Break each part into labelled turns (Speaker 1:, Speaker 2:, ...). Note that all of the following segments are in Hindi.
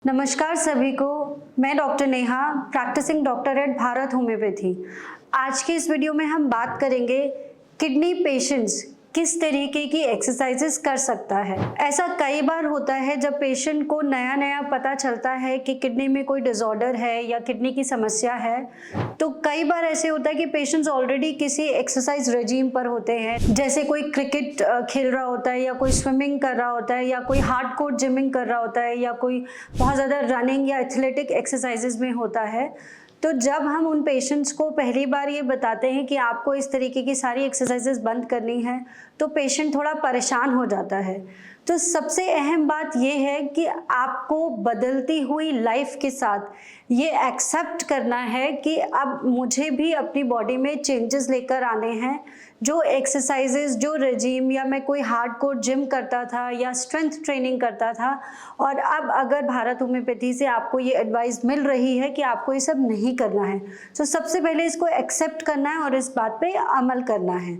Speaker 1: नमस्कार सभी को। मैं doctor Neha, practicing doctor at Bharat Homeopathy. आज की इस वीडियो में हम बात करेंगे किडनी पेशेंट्स किस तरीके की एक्सरसाइजेस कर सकता है। ऐसा कई बार होता है जब पेशेंट को नया नया पता चलता है कि किडनी में कोई डिसऑर्डर है या किडनी की समस्या है, तो कई बार ऐसे होता है कि पेशेंट्स ऑलरेडी किसी एक्सरसाइज रेजीम पर होते हैं, जैसे कोई क्रिकेट खेल रहा होता है या कोई स्विमिंग कर रहा होता है या कोई हार्डकोर जिमिंग कर रहा होता है या कोई बहुत ज़्यादा रनिंग या एथलेटिक एक्सरसाइजेज में होता है। तो जब हम उन पेशेंट्स को पहली बार ये बताते हैं कि आपको इस तरीके की सारी एक्सरसाइजेस बंद करनी है, तो पेशेंट थोड़ा परेशान हो जाता है। तो सबसे अहम बात ये है कि आपको बदलती हुई लाइफ के साथ ये एक्सेप्ट करना है कि अब मुझे भी अपनी बॉडी में चेंजेस लेकर आने हैं। जो एक्सरसाइजेस, जो रेजीम, या मैं कोई हार्डकोर जिम करता था या स्ट्रेंथ ट्रेनिंग करता था, और अब अगर भारत होम्योपैथी से आपको ये एडवाइस मिल रही है कि आपको ये सब नहीं करना है, तो सबसे पहले इसको एक्सेप्ट करना है और इस बात पे अमल करना है।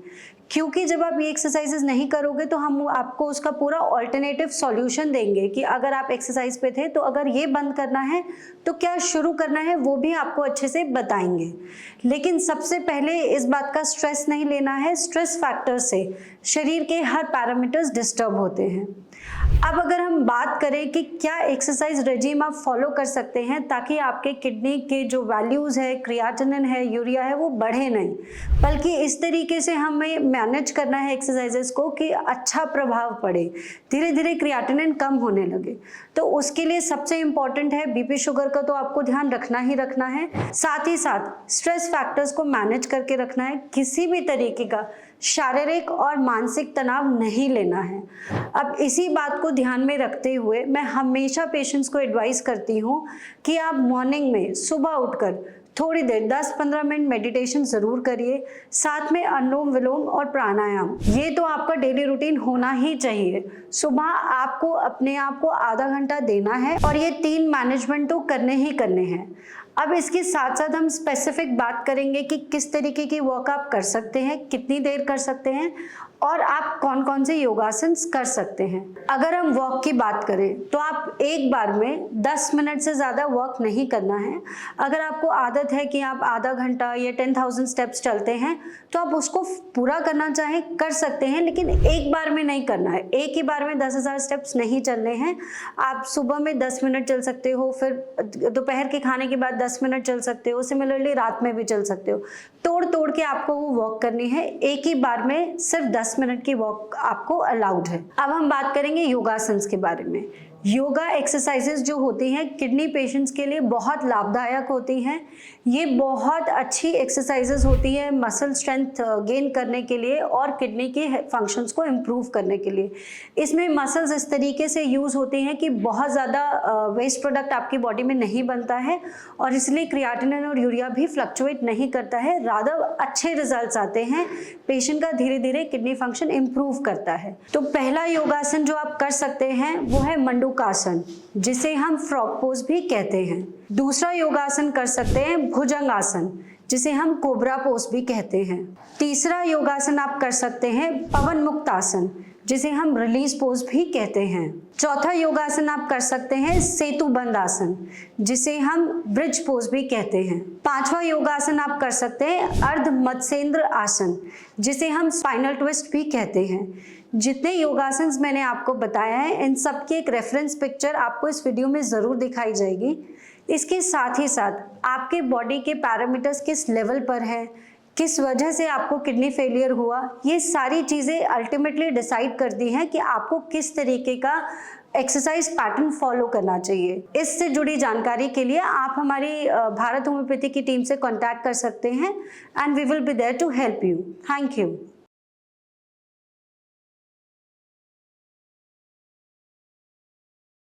Speaker 1: क्योंकि जब आप ये एक्सरसाइजेस नहीं करोगे तो हम आपको उसका पूरा ऑल्टरनेटिव सॉल्यूशन देंगे कि अगर आप एक्सरसाइज पे थे तो अगर ये बंद करना है तो क्या शुरू करना है, वो भी आपको अच्छे से बताएंगे। लेकिन सबसे पहले इस बात का स्ट्रेस नहीं लेना है। स्ट्रेस फैक्टर से शरीर के हर पैरामीटर्स डिस्टर्ब होते हैं। अब अगर हम बात करें कि क्या एक्सरसाइज रेजीम आप फॉलो कर सकते हैं ताकि आपके किडनी के जो वैल्यूज़ है, क्रिएटिनिन है, यूरिया है, वो बढ़े नहीं, बल्कि इस तरीके से हमें मैनेज करना है एक्सरसाइजेस को कि अच्छा प्रभाव पड़े, धीरे धीरे क्रिएटिनिन कम होने लगे। तो उसके लिए सबसे इम्पॉर्टेंट है बीपी शुगर का तो आपको ध्यान रखना ही रखना है, साथ ही साथ स्ट्रेस फैक्टर्स को मैनेज करके रखना है। किसी भी तरीके का शारीरिक और मानसिक तनाव नहीं लेना है। अब इसी बात को ध्यान में रखते हुए मैं हमेशा पेशेंट्स को एडवाइस करती हूँ कि आप मॉर्निंग में सुबह उठकर थोड़ी देर 10-15 मिनट मेडिटेशन ज़रूर करिए, साथ में अनुलोम विलोम और प्राणायाम। ये तो आपका डेली रूटीन होना ही चाहिए। सुबह आपको अपने आप को आधा घंटा देना है और ये 3 मैनेजमेंट तो करने ही करने हैं। अब इसके साथ साथ हम स्पेसिफिक बात करेंगे कि किस तरीके की वर्क आप कर सकते हैं, कितनी देर कर सकते हैं और आप कौन कौन से योगासन कर सकते हैं। अगर हम वर्क की बात करें तो आप एक बार में 10 मिनट से ज़्यादा वर्क नहीं करना है। अगर आपको आदत है कि आप आधा घंटा या 10,000 स्टेप्स चलते हैं तो आप उसको पूरा करना चाहें कर सकते हैं, लेकिन एक बार में नहीं करना है। एक ही बार में 10,000 स्टेप्स नहीं चलने हैं। आप सुबह में 10 मिनट चल सकते हो, फिर दोपहर के खाने के बाद 10 मिनट चल सकते हो, सिमिलरली रात में भी चल सकते हो। तोड़ तोड़ के आपको वो वॉक करनी है। एक ही बार में सिर्फ 10 मिनट की वॉक आपको अलाउड है। अब हम बात करेंगे योगासन के बारे में। योगा एक्सरसाइजेस जो होती हैं किडनी पेशेंट्स के लिए बहुत लाभदायक होती हैं। ये बहुत अच्छी एक्सरसाइजेस होती है मसल स्ट्रेंथ गेन करने के लिए और किडनी के फंक्शंस को इम्प्रूव करने के लिए। इसमें मसल्स इस तरीके से यूज़ होती हैं कि बहुत ज़्यादा वेस्ट प्रोडक्ट आपकी बॉडी में नहीं बनता है और इसलिए क्रिएटिनिन और यूरिया भी फ्लक्चुएट नहीं करता है, रादर अच्छे रिजल्ट्स आते हैं। पेशेंट का धीरे धीरे किडनी फंक्शन इम्प्रूव करता है। तो पहला योगासन जो आप कर सकते हैं वो है मंडूकासन, जिसे हम फ्रॉग पोज भी कहते हैं। दूसरा योगासन कर सकते हैं भुजंगासन, जिसे हम कोबरा पोज भी कहते हैं। तीसरा योगासन आप कर सकते हैं पवन मुक्तासन, जिसे हम रिलीज पोज भी कहते हैं। चौथा योगासन आप कर सकते हैं सेतु बंद आसन, जिसे हम ब्रिज पोज भी कहते हैं। पांचवा योगासन आप कर सकते हैं अर्ध मत्स्येंद्र आसन, जिसे हम स्पाइनल ट्विस्ट भी कहते हैं। जितने योगासन मैंने आपको बताया है, इन सब की एक रेफरेंस पिक्चर आपको इस वीडियो में ज़रूर दिखाई जाएगी। इसके साथ ही साथ आपके बॉडी के पैरामीटर्स किस लेवल पर हैं, किस वजह से आपको किडनी फेलियर हुआ, ये सारी चीज़ें अल्टीमेटली डिसाइड करती हैं कि आपको किस तरीके का एक्सरसाइज पैटर्न फॉलो करना चाहिए। इससे जुड़ी जानकारी के लिए आप हमारी भारत होम्योपैथी की टीम से कांटेक्ट कर सकते हैं and we will be there to help you. Thank you.